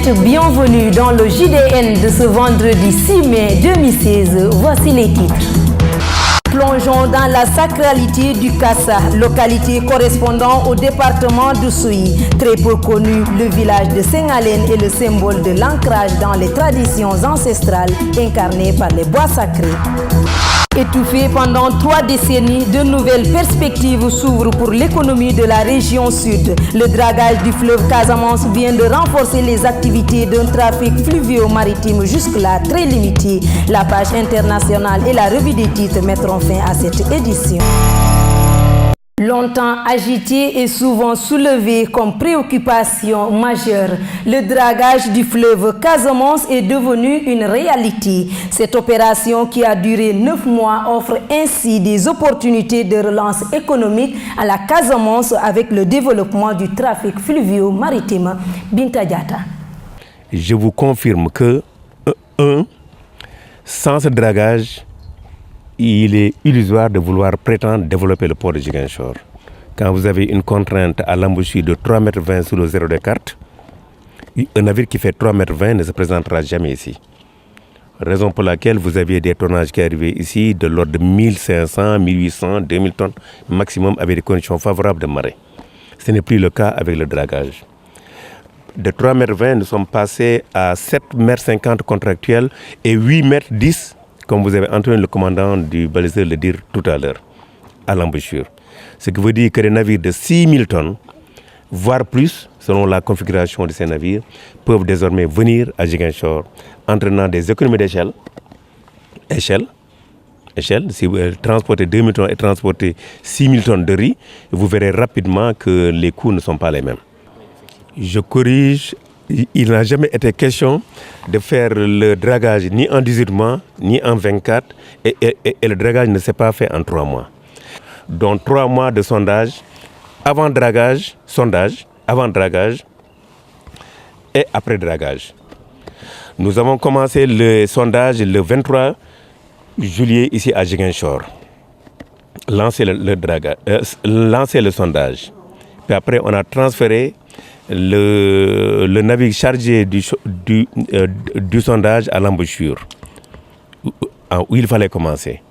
êtes bienvenus dans le JDN de ce vendredi 6 mai 2016. Voici les titres. Plongeons dans la sacralité du Kassa, localité correspondant au département d'Oussouye. Très peu connu, le village de Sengalène est le symbole de l'ancrage dans les traditions ancestrales incarnées par les bois sacrés. Étouffé pendant 3 décennies, de nouvelles perspectives s'ouvrent pour l'économie de la région sud. Le dragage du fleuve Casamance vient de renforcer les activités d'un trafic fluvio-maritime jusque-là très limité. La page internationale et la revue des titres mettront fin à cette édition. Longtemps agité et souvent soulevé comme préoccupation majeure, le dragage du fleuve Casamance est devenu une réalité. Cette opération qui a duré 9 mois offre ainsi des opportunités de relance économique à la Casamance avec le développement du trafic fluvio-maritime. Binta Diatta. Je vous confirme que, sans ce dragage, il est illusoire de vouloir prétendre développer le port de Ziguinchor. Quand vous avez une contrainte à l'embouchure de 3,20 m sous le zéro des cartes, un navire qui fait 3,20 m ne se présentera jamais ici. Raison pour laquelle vous aviez des tonnages qui arrivaient ici de l'ordre de 1500, 1800, 2000 tonnes maximum avec des conditions favorables de marée. Ce n'est plus le cas avec le dragage. De 3,20 m, nous sommes passés à 7,50 m contractuels et 8,10 m, comme vous avez entendu le commandant du baliseur le dire tout à l'heure, à l'embouchure. Ce qui veut dire que les navires de 6000 tonnes, voire plus, selon la configuration de ces navires, peuvent désormais venir à Ziguinchor, entraînant des économies d'échelle. Si vous transportez 2000 tonnes et transportez 6000 tonnes de riz, vous verrez rapidement que les coûts ne sont pas les mêmes. Je corrige. Il n'a jamais été question de faire le dragage ni en 18 mois, ni en 24, et le dragage ne s'est pas fait en 3 mois. Donc 3 mois de sondage, avant dragage et après dragage. Nous avons commencé le sondage le 23 juillet ici à Ziguinchor. Lancer le sondage. Puis après, on a transféré le navire chargé du sondage à l'embouchure, où il fallait commencer.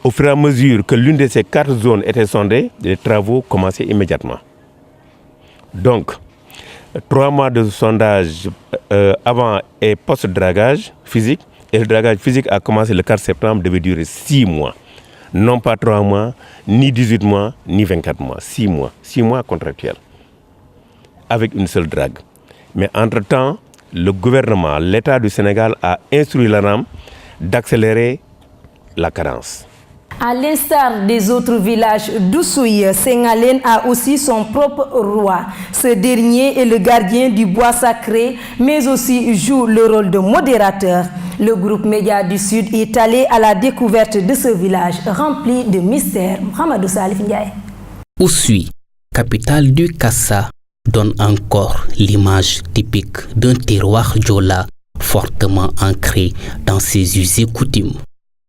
Au fur et à mesure que l'une de ces 4 zones était sondée, les travaux commençaient immédiatement. Donc, 3 mois de sondage avant et post-dragage physique, et le dragage physique a commencé le 4 septembre, devait durer 6 mois. Non pas 3 mois, ni 18 mois, ni 24 mois, 6 mois. 6 mois contractuels, avec une seule drague. Mais entre-temps, le gouvernement, l'État du Sénégal a instruit l'ANAM d'accélérer la cadence. À l'instar des autres villages d'Oussouye, Sengalène a aussi son propre roi. Ce dernier est le gardien du bois sacré, mais aussi joue le rôle de modérateur. Le groupe Média du Sud est allé à la découverte de ce village rempli de mystères. Mohamedou Salif Ndiaye. Oussouye, capitale du Kassa, donne encore l'image typique d'un terroir djola fortement ancré dans ses us et coutumes.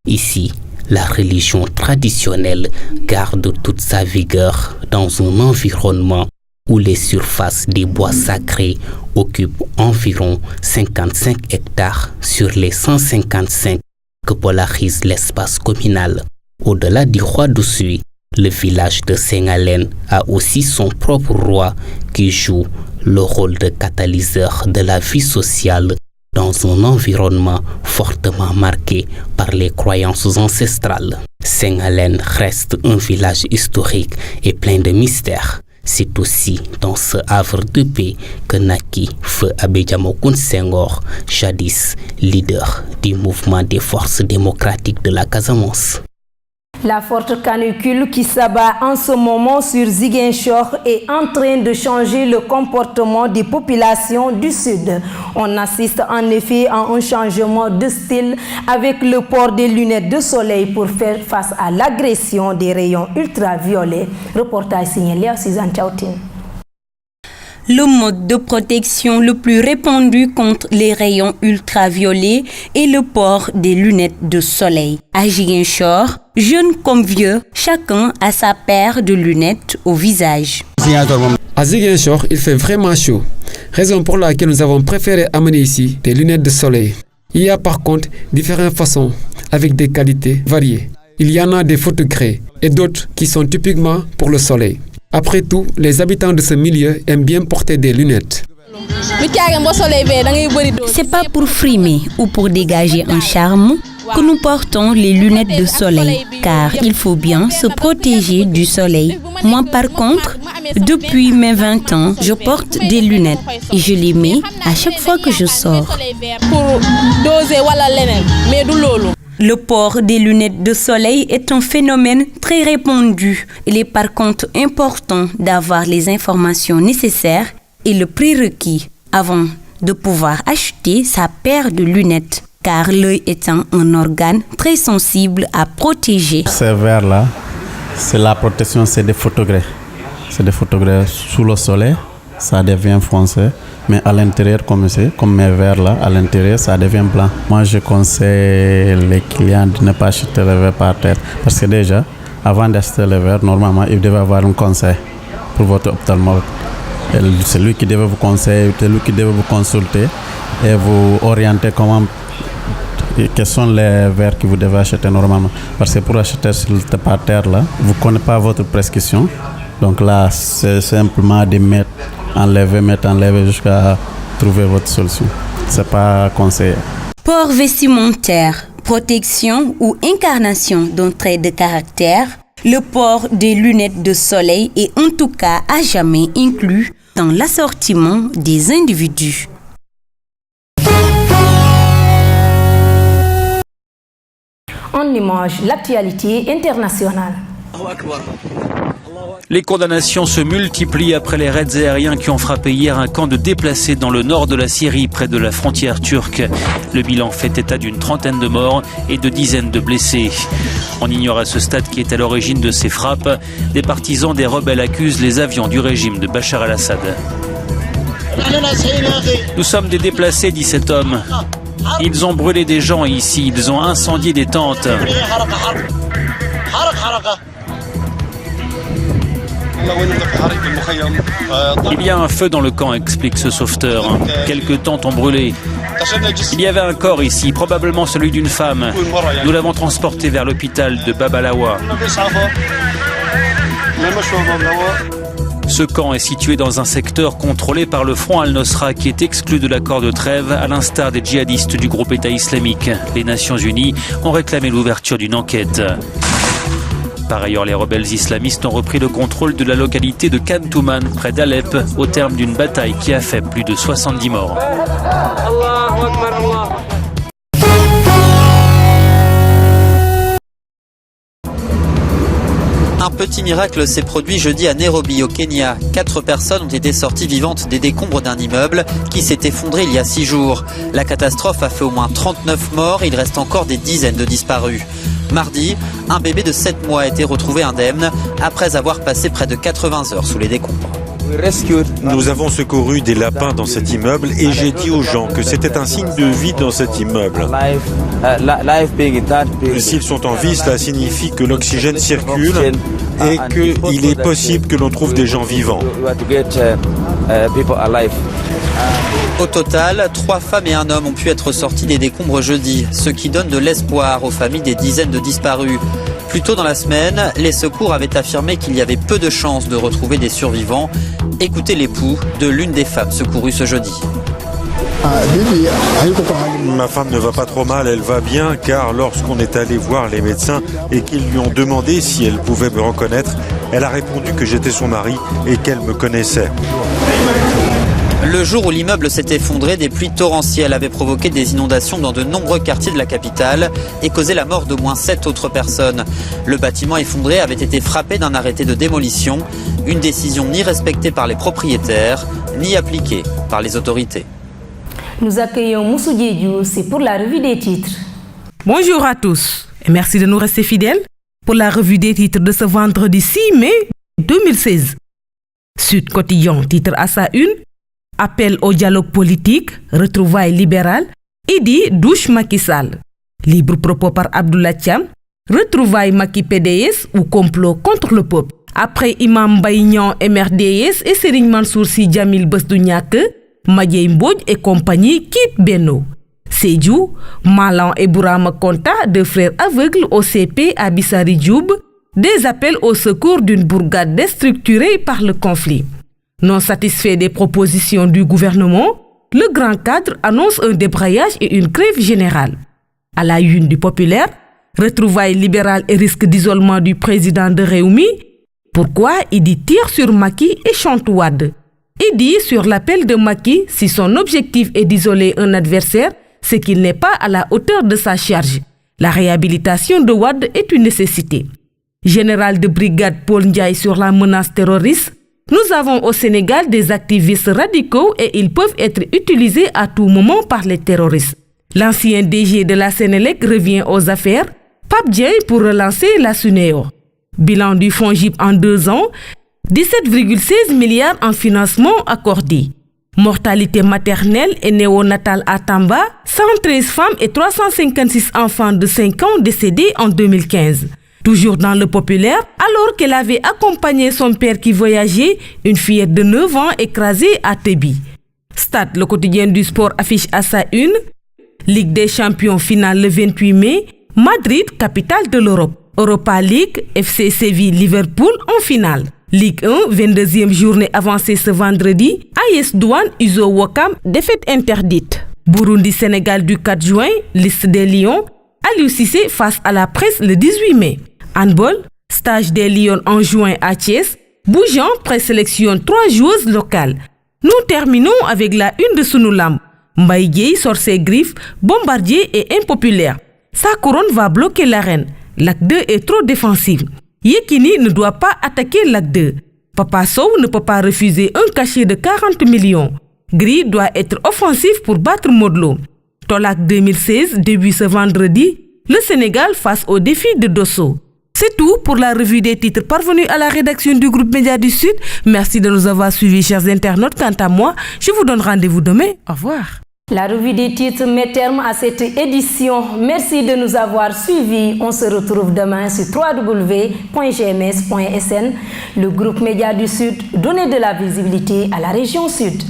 Ici, la religion traditionnelle garde toute sa vigueur dans un environnement où les surfaces des bois sacrés occupent environ 55 hectares sur les 155 que polarise l'espace communal. Au-delà du roi d'Oussouye, le village de Sengalène a aussi son propre roi qui joue le rôle de catalyseur de la vie sociale dans un environnement fortement marqué par les croyances ancestrales. Sengalène reste un village historique et plein de mystères. C'est aussi dans ce havre de paix que naquit Feu Abedjamokoun Senghor, jadis leader du mouvement des forces démocratiques de la Casamance. La forte canicule qui s'abat en ce moment sur Ziguinchor est en train de changer le comportement des populations du Sud. On assiste en effet à un changement de style avec le port des lunettes de soleil pour faire face à l'agression des rayons ultraviolets. Reportage signé Léa Suzanne Tchaoutine. Le mode de protection le plus répandu contre les rayons ultraviolets est le port des lunettes de soleil. À Ziguinchor, jeunes comme vieux, chacun a sa paire de lunettes au visage. À Ziguinchor, il fait vraiment chaud, raison pour laquelle nous avons préféré amener ici des lunettes de soleil. Il y a par contre différentes façons, avec des qualités variées. Il y en a des photogrées et d'autres qui sont typiquement pour le soleil. Après tout, les habitants de ce milieu aiment bien porter des lunettes. C'est pas pour frimer ou pour dégager un charme que nous portons les lunettes de soleil, car il faut bien se protéger du soleil. Moi par contre, depuis mes 20 ans, je porte des lunettes et je les mets à chaque fois que je sors. Le port des lunettes de soleil est un phénomène très répandu. Il est par contre important d'avoir les informations nécessaires et le prérequis avant de pouvoir acheter sa paire de lunettes, car l'œil étant un organe très sensible à protéger. Ces verres-là, c'est la protection, c'est des photogrées. C'est des photogrées sous le soleil, ça devient foncé, mais à l'intérieur, comme mes verres-là, à l'intérieur, ça devient blanc. Moi, je conseille les clients de ne pas acheter les verres par terre, parce que déjà, avant d'acheter les verres, normalement, il devait avoir un conseil pour votre ophtalmologue. C'est lui qui devait vous conseiller, c'est lui qui devait vous consulter et vous orienter quels sont les verres que vous devez acheter normalement. Parce que pour acheter par terre, là, vous ne connaissez pas votre prescription. Donc là, c'est simplement de mettre, enlever jusqu'à trouver votre solution. Ce n'est pas conseillé. Port vestimentaire, protection ou incarnation d'un trait de caractère, le port des lunettes de soleil est en tout cas à jamais inclus dans l'assortiment des individus. En image, l'actualité internationale. Les condamnations se multiplient après les raids aériens qui ont frappé hier un camp de déplacés dans le nord de la Syrie, près de la frontière turque. Le bilan fait état d'une trentaine de morts et de dizaines de blessés. On ignore à ce stade qui est à l'origine de ces frappes. Des partisans des rebelles accusent les avions du régime de Bachar al-Assad. Nous sommes des déplacés, dit cet homme. Ils ont brûlé des gens ici, ils ont incendié des tentes. Il y a un feu dans le camp, explique ce sauveteur. Quelques tentes ont brûlé. Il y avait un corps ici, probablement celui d'une femme. Nous l'avons transporté vers l'hôpital de Bab al-Awa. Ce camp est situé dans un secteur contrôlé par le Front al-Nosra qui est exclu de l'accord de trêve, à l'instar des djihadistes du groupe État islamique. Les Nations Unies ont réclamé l'ouverture d'une enquête. Par ailleurs, les rebelles islamistes ont repris le contrôle de la localité de Khan Touman, près d'Alep, au terme d'une bataille qui a fait plus de 70 morts. Un petit miracle s'est produit jeudi à Nairobi, au Kenya. 4 personnes ont été sorties vivantes des décombres d'un immeuble qui s'est effondré il y a 6 jours. La catastrophe a fait au moins 39 morts et il reste encore des dizaines de disparus. Mardi, un bébé de 7 mois a été retrouvé indemne après avoir passé près de 80 heures sous les décombres. Nous avons secouru des lapins dans cet immeuble et j'ai dit aux gens que c'était un signe de vie dans cet immeuble. S'ils sont en vie, cela signifie que l'oxygène circule et qu'il est possible que l'on trouve des gens vivants. Au total, 3 femmes et un homme ont pu être sortis des décombres jeudi, ce qui donne de l'espoir aux familles des dizaines de disparus. Plus tôt dans la semaine, les secours avaient affirmé qu'il y avait peu de chances de retrouver des survivants. Écoutez l'époux de l'une des femmes secourues ce jeudi. Ma femme ne va pas trop mal, elle va bien, car lorsqu'on est allé voir les médecins et qu'ils lui ont demandé si elle pouvait me reconnaître, elle a répondu que j'étais son mari et qu'elle me connaissait. Le jour où l'immeuble s'est effondré, des pluies torrentielles avaient provoqué des inondations dans de nombreux quartiers de la capitale et causé la mort d'au moins 7 autres personnes. Le bâtiment effondré avait été frappé d'un arrêté de démolition, une décision ni respectée par les propriétaires, ni appliquée par les autorités. Nous accueillons Moussou Diédiou, c'est pour la revue des titres. Bonjour à tous et merci de nous rester fidèles pour la revue des titres de ce vendredi 6 mai 2016. Sud Quotidien titre à sa une: appel au dialogue politique, retrouvailles libérales, Idi douche Macky Sall. Libre propos par Abdoulaye Thiam, retrouvailles Macky PDS ou complot contre le peuple. Après Imam Baïgnan MRDS et Serigne Mansour Sy Djamil Besdouniak, Madiaye Mbodj et compagnie quittent Benno. Sédhiou, Malan et Bourama Konta, deux frères aveugles au CP à Bissari Djoub, des appels au secours d'une bourgade déstructurée par le conflit. Non satisfait des propositions du gouvernement, le grand cadre annonce un débrayage et une grève générale. À la une du Populaire, retrouvailles libérales et risque d'isolement du président de Rewmi. Pourquoi Idi tire sur Macky et chante Wade? Idi sur l'appel de Macky, si son objectif est d'isoler un adversaire, c'est qu'il n'est pas à la hauteur de sa charge. La réhabilitation de Wade est une nécessité. Général de brigade Paul Ndiaye sur la menace terroriste. Nous avons au Sénégal des activistes radicaux et ils peuvent être utilisés à tout moment par les terroristes. L'ancien DG de la Sénélec revient aux affaires. Pape Diaye pour relancer la SUNEO. Bilan du FONGIP en 2 ans, 17,16 milliards en financement accordé. Mortalité maternelle et néonatale à Tamba, 113 femmes et 356 enfants de 5 ans décédés en 2015. Toujours dans le Populaire, alors qu'elle avait accompagné son père qui voyageait, une fillette de 9 ans écrasée à Tébi. Stade, le quotidien du sport affiche à sa une. Ligue des champions finale le 28 mai. Madrid, capitale de l'Europe. Europa League, FC Séville, Liverpool en finale. Ligue 1, 22e journée avancée ce vendredi. AS Douane, Uzo Ouakam, défaite interdite. Burundi, Sénégal du 4 juin, liste des Lions. Aliou Cissé face à la presse le 18 mai. Handball, stage des Lions en juin à Thiès. Bougeant présélectionne 3 joueuses locales. Nous terminons avec la une de Sunulam. Mbaye Gueye sort ses griffes, Bombardier et impopulaire. Sa couronne va bloquer l'arène. Lac 2 est trop défensif. Yekini ne doit pas attaquer Lac 2. Papa Sow ne peut pas refuser un cachet de 40 millions. Gris doit être offensif pour battre Modlo. Tolac 2016 début ce vendredi. Le Sénégal face au défi de Dosso. C'est tout pour la revue des titres parvenus à la rédaction du groupe Média du Sud. Merci de nous avoir suivis, chers internautes. Quant à moi, je vous donne rendez-vous demain. Au revoir. La revue des titres met terme à cette édition. Merci de nous avoir suivis. On se retrouve demain sur www.gms.sn. Le groupe Média du Sud, donner de la visibilité à la région Sud.